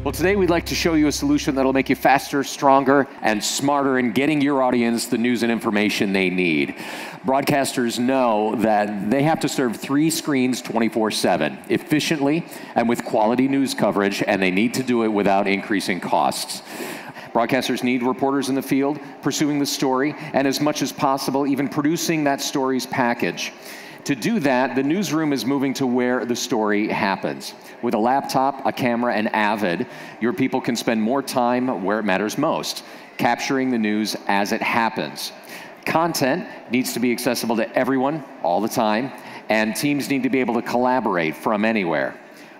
Well, today we'd like to show you a solution that'll make you faster, stronger, and smarter in getting your audience the news and information they need. Broadcasters know that they have to serve 3 screens 24/7, efficiently and with quality news coverage, and they need to do it without increasing costs. Broadcasters need reporters in the field pursuing the story, and as much as possible, even producing that story's package. To do that, the newsroom is moving to where the story happens. With a laptop, a camera, and Avid, your people can spend more time where it matters most, capturing the news as it happens. Content needs to be accessible to everyone all the time, and teams need to be able to collaborate from anywhere.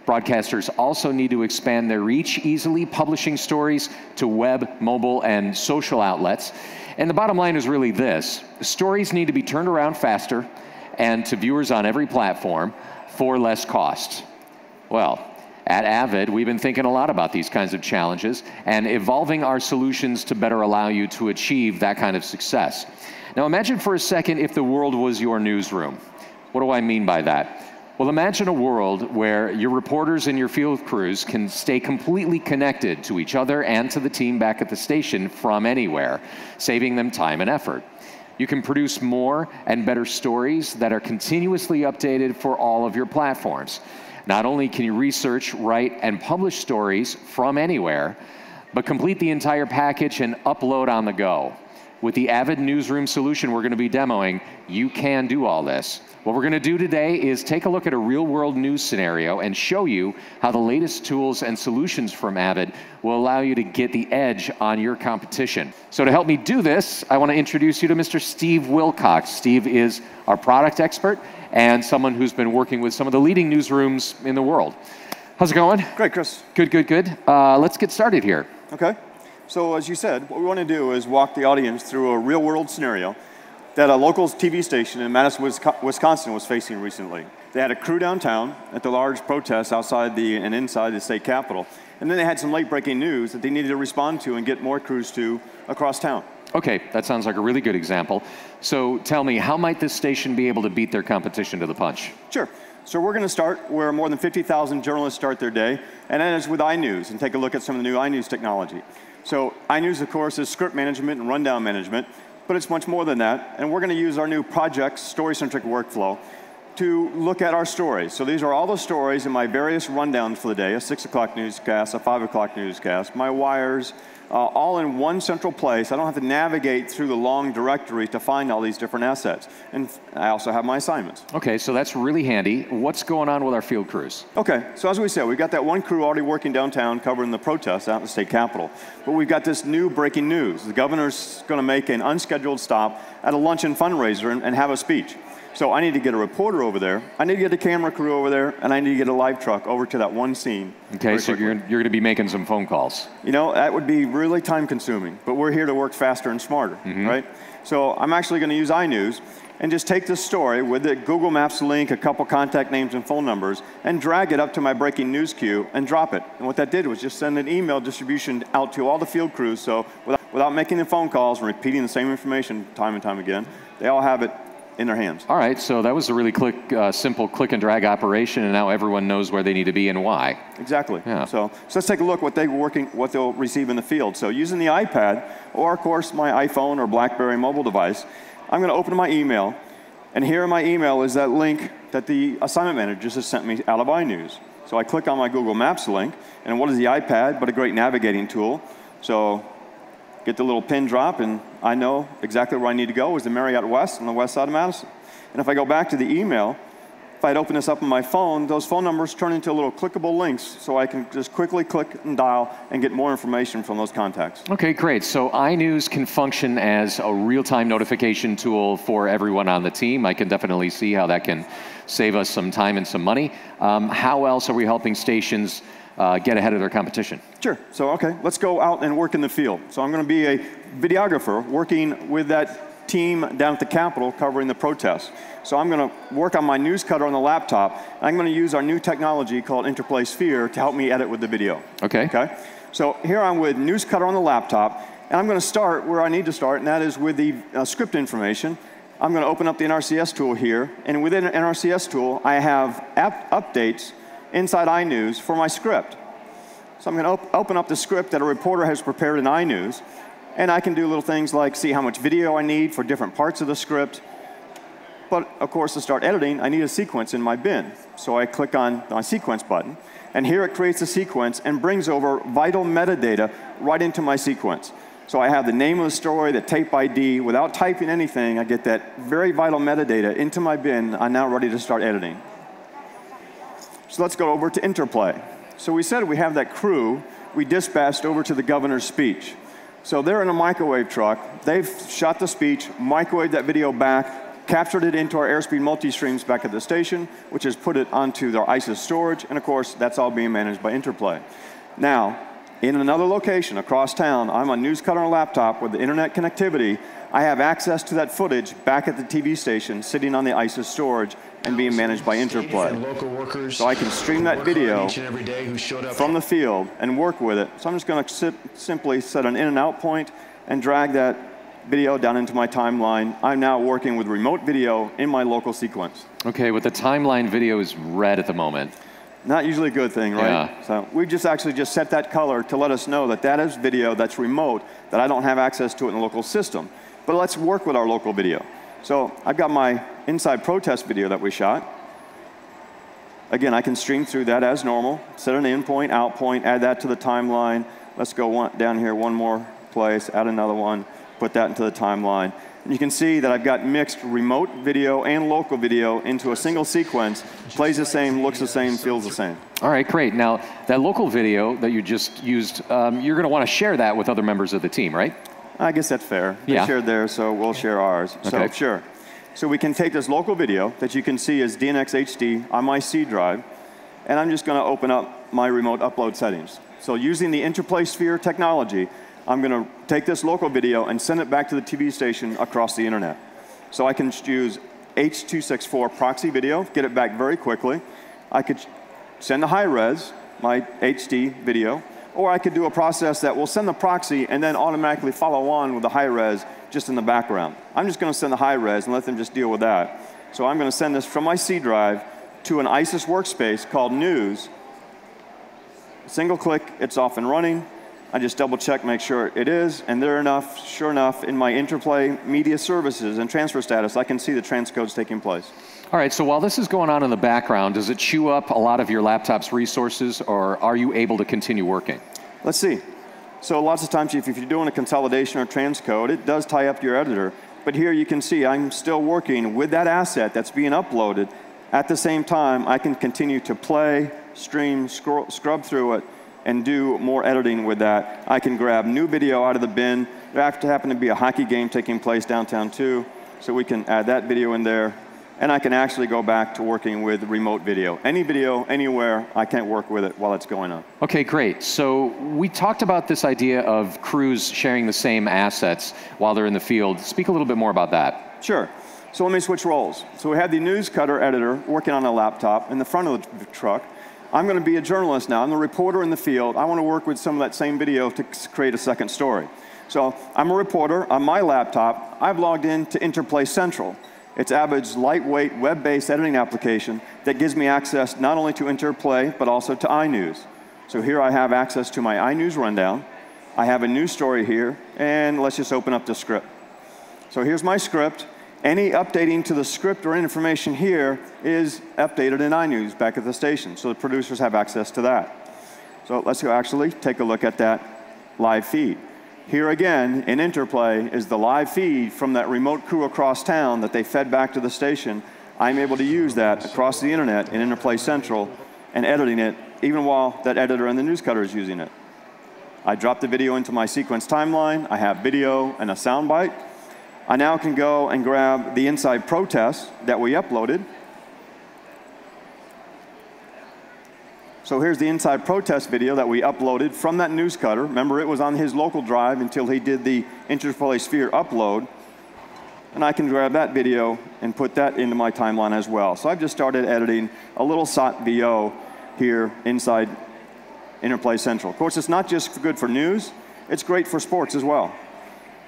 Broadcasters also need to expand their reach, easily publishing stories to web, mobile, and social outlets. And the bottom line is really this: stories need to be turned around faster and to viewers on every platform for less cost. Well, at Avid, we've been thinking a lot about these kinds of challenges and evolving our solutions to better allow you to achieve that kind of success. Now imagine for a second if the world was your newsroom. What do I mean by that? Well, imagine a world where your reporters and your field crews can stay completely connected to each other and to the team back at the station from anywhere, saving them time and effort. You can produce more and better stories that are continuously updated for all of your platforms. Not only can you research, write, and publish stories from anywhere, but complete the entire package and upload on the go. With the Avid Newsroom solution we're going to be demoing, you can do all this. What we're going to do today is take a look at a real-world news scenario and show you how the latest tools and solutions from Avid will allow you to get the edge on your competition. So to help me do this, I want to introduce you to Mr. Steve Wilcox. Steve is our product expert and someone who's been working with some of the leading newsrooms in the world. How's it going? Great, Chris. Good, good, good. Let's get started here. Okay. So as you said, what we want to do is walk the audience through a real-world scenario that a local TV station in Madison, Wisconsin was facing recently. They had a crew downtown at the large protests outside and inside the state capitol. And then they had some late-breaking news that they needed to respond to and get more crews to across town. Okay, that sounds like a really good example. So tell me, how might this station be able to beat their competition to the punch? Sure. So we're going to start where more than 50,000 journalists start their day, and that is with iNEWS, and take a look at some of the new iNEWS technology. So iNEWS, of course, is script management and rundown management, but it's much more than that, and we're going to use our new project story-centric workflow to look at our stories. So these are all the stories in my various rundowns for the day: a 6 o'clock newscast, a 5 o'clock newscast, my wires, all in one central place. I don't have to navigate through the long directory to find all these different assets. And I also have my assignments. Okay, so that's really handy. What's going on with our field crews? Okay, so as we said, we've got that one crew already working downtown covering the protests out in the state capitol. But we've got this new breaking news. The governor's going to make an unscheduled stop at a luncheon fundraiser and have a speech. So I need to get a reporter over there, I need to get a camera crew over there, and I need to get a live truck over to that one scene. Okay, so you're going to be making some phone calls. You know, that would be really time consuming, but we're here to work faster and smarter, right? So I'm actually going to use iNEWS and just take this story with the Google Maps link, a couple contact names and phone numbers, and drag it up to my breaking news queue and drop it. And what that did was just send an email distribution out to all the field crews, so without making the phone calls and repeating the same information time and time again, they all have it in their hands. All right, so that was a really simple click and drag operation, and now everyone knows where they need to be and why. Exactly. Yeah. So let's take a look what they'll receive in the field. So using the iPad, or of course my iPhone or BlackBerry mobile device, I'm going to open my email, and here in my email is that link that the assignment manager just sent me out of iNEWS. So I click on my Google Maps link, and what is the iPad but a great navigating tool? So get the little pin drop, and I know exactly where I need to go is the Marriott West on the west side of Madison. And if I go back to the email, if I'd open this up on my phone, those phone numbers turn into little clickable links, so I can just quickly click and dial and get more information from those contacts. Okay, great. So iNEWS can function as a real-time notification tool for everyone on the team. I can definitely see how that can save us some time and some money. How else are we helping stations get ahead of their competition? Sure. So, okay, let's go out and work in the field. So I'm going to be a videographer working with that team down at the Capitol covering the protests. So I'm going to work on my NewsCutter on the laptop. And I'm going to use our new technology called Interplay Sphere to help me edit with the video. Okay. Okay. So here I'm with NewsCutter on the laptop, and I'm going to start where I need to start, and that is with the script information. I'm going to open up the NRCS tool here, and within the NRCS tool, I have app updates inside iNEWS for my script. So I'm going to open up the script that a reporter has prepared in iNEWS, and I can do little things like see how much video I need for different parts of the script. But of course, to start editing, I need a sequence in my bin. So I click on my sequence button, and here it creates a sequence and brings over vital metadata right into my sequence. So I have the name of the story, the tape ID. Without typing anything, I get that very vital metadata into my bin. I'm now ready to start editing. So let's go over to Interplay. So we said we have that crew we dispatched over to the governor's speech. So they're in a microwave truck. They've shot the speech, microwaved that video back, captured it into our airspeed multi-streams back at the station, which has put it onto their ISIS storage, and of course, that's all being managed by Interplay. Now, in another location across town, I'm on NewsCutter on a laptop with the internet connectivity. I have access to that footage back at the TV station, sitting on the ISIS storage and being managed by Interplay. So I can stream that video from the field and work with it. So I'm just going to simply set an in and out point and drag that video down into my timeline. I'm now working with remote video in my local sequence. Okay, but the timeline video is red at the moment. Not usually a good thing, right? Yeah. So we just set that color to let us know that that is video that's remote, that I don't have access to it in the local system. But let's work with our local video. So I've got my inside protest video that we shot. Again, I can stream through that as normal, set an in point, out point, add that to the timeline. Let's go down here one more place, add another one, put that into the timeline. And you can see that I've got mixed remote video and local video into a single sequence. Plays the same, looks the same, feels the same. All right, great. Now, that local video that you just used, you're going to want to share that with other members of the team, right? I guess that's fair. They shared theirs, so we'll share ours. Okay. So, sure. So we can take this local video that you can see as DNX HD on my C drive, and I'm just going to open up my remote upload settings. So using the Interplay Sphere technology, I'm going to take this local video and send it back to the TV station across the internet. So I can use H.264 proxy video, get it back very quickly. I could send the high res, my HD video, or I could do a process that will send the proxy and then automatically follow on with the high res just in the background. I'm just going to send the high res and let them just deal with that. So I'm going to send this from my C drive to an ISIS workspace called News. Single click, it's off and running. I just double check, make sure it is, and sure enough, in my Interplay media services and transfer status, I can see the transcodes taking place. All right, so while this is going on in the background, does it chew up a lot of your laptop's resources, or are you able to continue working? Let's see. So lots of times, if you're doing a consolidation or transcode, it does tie up your editor. But here you can see I'm still working with that asset that's being uploaded. At the same time, I can continue to play, stream, scrub through it, and do more editing with that. I can grab new video out of the bin. There happen to be a hockey game taking place downtown too, so we can add that video in there. And I can actually go back to working with remote video. Any video, anywhere, I can work with it while it's going on. Okay, great. So we talked about this idea of crews sharing the same assets while they're in the field. Speak a little bit more about that. Sure. So let me switch roles. So we have the NewsCutter editor working on a laptop in the front of the truck. I'm going to be a journalist now. I'm the reporter in the field. I want to work with some of that same video to create a second story. So I'm a reporter on my laptop. I've logged in to Interplay Central. It's Avid's lightweight web-based editing application that gives me access not only to Interplay, but also to iNEWS. So here I have access to my iNEWS rundown. I have a news story here, and let's just open up the script. So here's my script. Any updating to the script or information here is updated in iNEWS back at the station, so the producers have access to that. So let's go actually take a look at that live feed. Here again, in Interplay, is the live feed from that remote crew across town that they fed back to the station. I'm able to use that across the internet in Interplay Central and editing it, even while that editor in the NewsCutter is using it. I drop the video into my sequence timeline. I have video and a soundbite. I now can go and grab the inside protest that we uploaded. So here's the inside protest video that we uploaded from that NewsCutter. Remember, it was on his local drive until he did the Interplay Sphere upload. And I can grab that video and put that into my timeline as well. So I've just started editing a little SOT VO here inside Interplay Central. Of course, it's not just good for news, it's great for sports as well.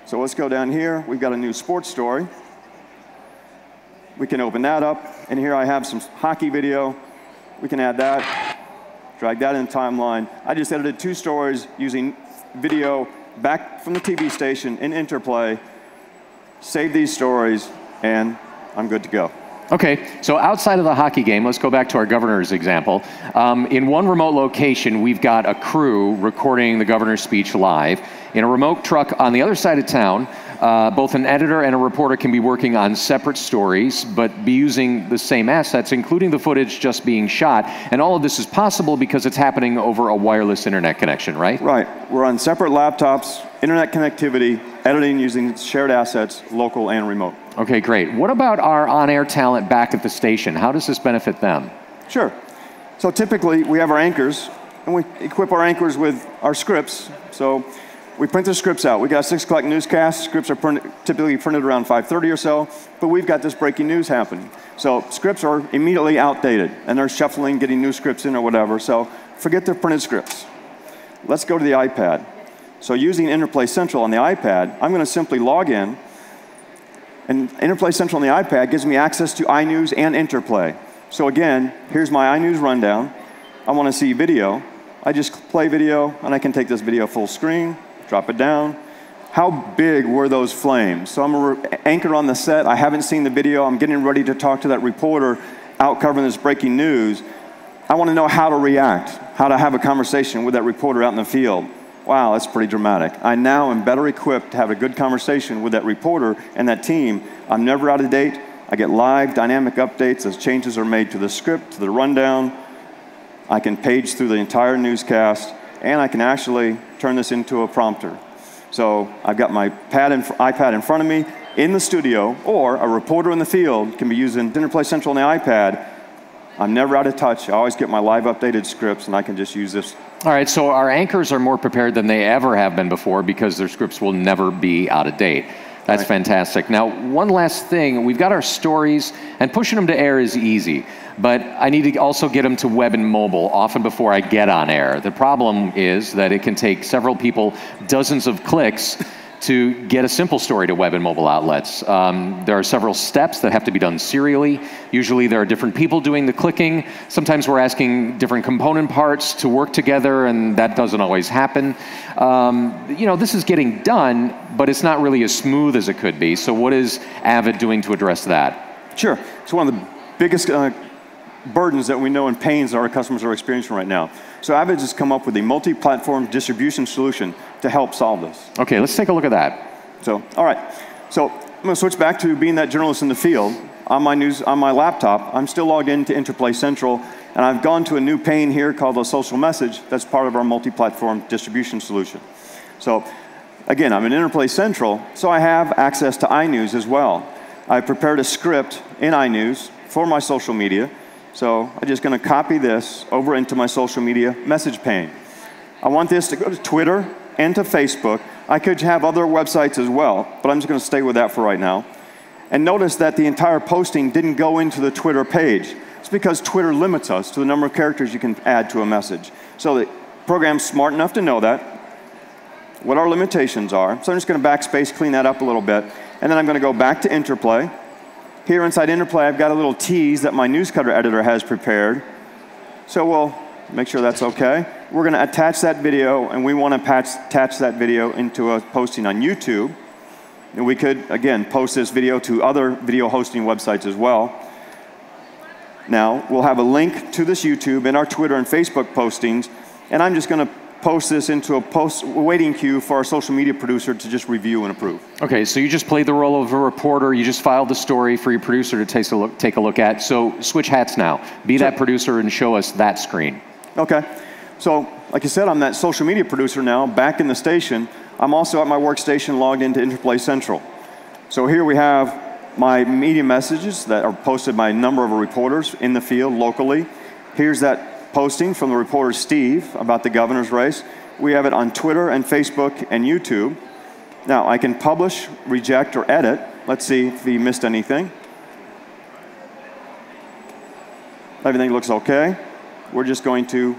So let's go down here. We've got a new sports story. We can open that up, and here I have some hockey video. We can add that. drag that in the timeline. I just edited 2 stories using video back from the TV station in Interplay, save these stories, and I'm good to go. Okay, so outside of the hockey game, let's go back to our governor's example. In one remote location, we've got a crew recording the governor's speech live. In a remote truck on the other side of town, both an editor and a reporter can be working on separate stories, but be using the same assets, including the footage just being shot. And all of this is possible because it's happening over a wireless internet connection, right? Right. We're on separate laptops, internet connectivity, editing using shared assets, local and remote. Okay, great. What about our on-air talent back at the station? How does this benefit them? Sure. So typically, we have our anchors, and we equip our anchors with our scripts. So we print the scripts out. We got 6 o'clock newscasts. Scripts are typically printed around 5:30 or so, but we've got this breaking news happening. So scripts are immediately outdated, and they're shuffling, getting new scripts in or whatever. So forget the printed scripts. Let's go to the iPad. So using Interplay Central on the iPad, I'm going to simply log in. And Interplay Central on the iPad gives me access to iNEWS and Interplay. So again, here's my iNEWS rundown. I want to see video. I just play video, and I can take this video full screen, drop it down. How big were those flames? So I'm an anchor on the set. I haven't seen the video. I'm getting ready to talk to that reporter out covering this breaking news. I want to know how to react, how to have a conversation with that reporter out in the field. Wow, that's pretty dramatic. I now am better equipped to have a good conversation with that reporter and that team. I'm never out of date. I get live dynamic updates as changes are made to the script, to the rundown. I can page through the entire newscast, and I can actually turn this into a prompter. So I've got my iPad in front of me in the studio, or a reporter in the field can be using Interplay Central on the iPad. I'm never out of touch. I always get my live updated scripts, and I can just use this. All right, so our anchors are more prepared than they ever have been before because their scripts will never be out of date. That's right. Fantastic. Now, one last thing. We've got our stories, and pushing them to air is easy, but I need to also get them to web and mobile often before I get on air. The problem is that it can take several people dozens of clicks to get a simple story to web and mobile outlets. There are several steps that have to be done serially. Usually there are different people doing the clicking. Sometimes we're asking different component parts to work together, and that doesn't always happen. You know, this is getting done, but it's not really as smooth as it could be. So what is Avid doing to address that? Sure. It's one of the biggest burdens that we know and pains that our customers are experiencing right now. So Avid has come up with a multi-platform distribution solution to help solve this. Okay, let's take a look at that. So, all right. So I'm going to switch back to being that journalist in the field. On my laptop, I'm still logged into Interplay Central, and I've gone to a new pane here called a social message that's part of our multi-platform distribution solution. So again, I'm in Interplay Central, so I have access to iNEWS as well. I prepared a script in iNEWS for my social media. So I'm just going to copy this over into my social media message pane. I want this to go to Twitter and to Facebook. I could have other websites as well, but I'm just going to stay with that for right now. And notice that the entire posting didn't go into the Twitter page. It's because Twitter limits us to the number of characters you can add to a message. So the program's smart enough to know that, what our limitations are. So I'm just going to backspace, clean that up a little bit, and then I'm going to go back to Interplay. Here inside Interplay, I've got a little tease that my NewsCutter editor has prepared. So we'll make sure that's okay. We're going to attach that video, and we want to attach that video into a posting on YouTube. And we could, again, post this video to other video hosting websites as well. Now, we'll have a link to this YouTube in our Twitter and Facebook postings, and I'm just going to post this into a waiting queue for our social media producer to just review and approve. Okay, so you just played the role of a reporter. You just filed the story for your producer to take a look at. So switch hats now. Be that producer and show us that screen. Okay. So, like I said, I'm that social media producer now, back in the station. I'm also at my workstation logged into Interplay Central. So here we have my media messages that are posted by a number of reporters in the field locally. Here's that posting from the reporter Steve about the governor's race. We have it on Twitter and Facebook and YouTube. Now, I can publish, reject, or edit. Let's see if he missed anything. Everything looks okay. We're just going to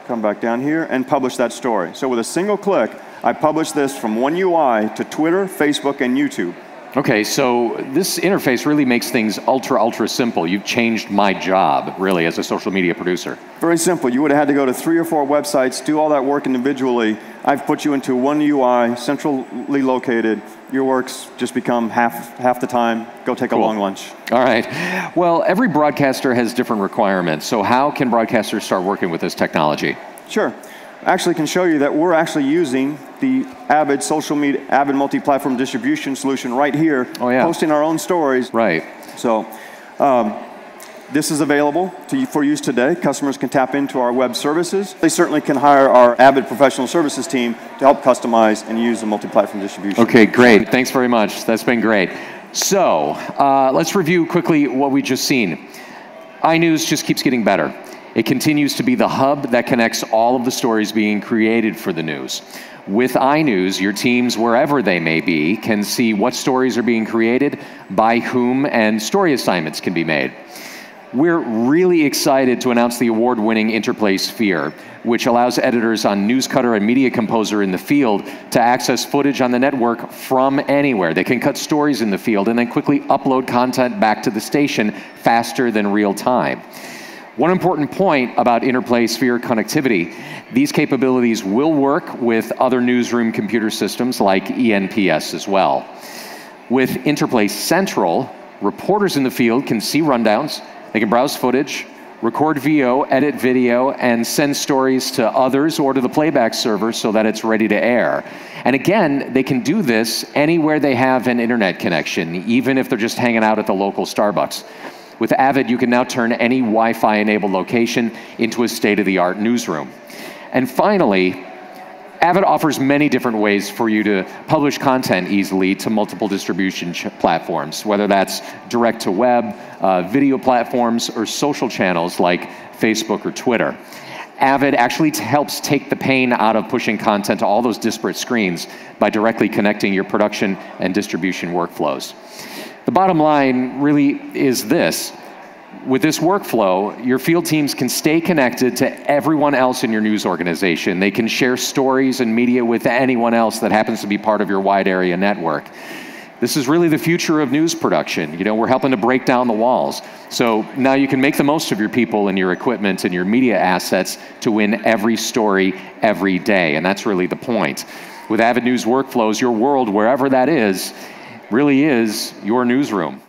come back down here and publish that story. So with a single click, I publish this from one UI to Twitter, Facebook, and YouTube. Okay, so this interface really makes things ultra simple. You've changed my job, really, as a social media producer. Very simple. You would have had to go to 3 or 4 websites, do all that work individually. I've put you into one UI, centrally located. Your work's just become half the time. Go take a long lunch. All right. Well, every broadcaster has different requirements. So how can broadcasters start working with this technology? Sure. I actually can show you that we're actually using the Avid social media, Avid multi-platform distribution solution right here, posting our own stories. Right. So this is available for use today. Customers can tap into our web services. They certainly can hire our Avid professional services team to help customize and use the multi-platform distribution. Okay, great. Thanks very much. That's been great. So let's review quickly what we just seen. iNEWS just keeps getting better. It continues to be the hub that connects all of the stories being created for the news. With iNEWS, your teams, wherever they may be, can see what stories are being created, by whom, and story assignments can be made. We're really excited to announce the award-winning Interplay Sphere, which allows editors on NewsCutter and Media Composer in the field to access footage on the network from anywhere. They can cut stories in the field and then quickly upload content back to the station faster than real time. One important point about Interplay Sphere connectivity, these capabilities will work with other newsroom computer systems like ENPS as well. With Interplay Central, reporters in the field can see rundowns, they can browse footage, record VO, edit video, and send stories to others or to the playback server so that it's ready to air. And again, they can do this anywhere they have an internet connection, even if they're just hanging out at the local Starbucks. With Avid, you can now turn any Wi-Fi enabled location into a state-of-the-art newsroom. And finally, Avid offers many different ways for you to publish content easily to multiple distribution platforms, whether that's direct to web, video platforms, or social channels like Facebook or Twitter. Avid actually helps take the pain out of pushing content to all those disparate screens by directly connecting your production and distribution workflows. The bottom line really is this. With this workflow, your field teams can stay connected to everyone else in your news organization. They can share stories and media with anyone else that happens to be part of your wide area network. This is really the future of news production. You know, we're helping to break down the walls. So now you can make the most of your people and your equipment and your media assets to win every story every day. And that's really the point. With Avid News Workflows, your world, wherever that is, really is your newsroom.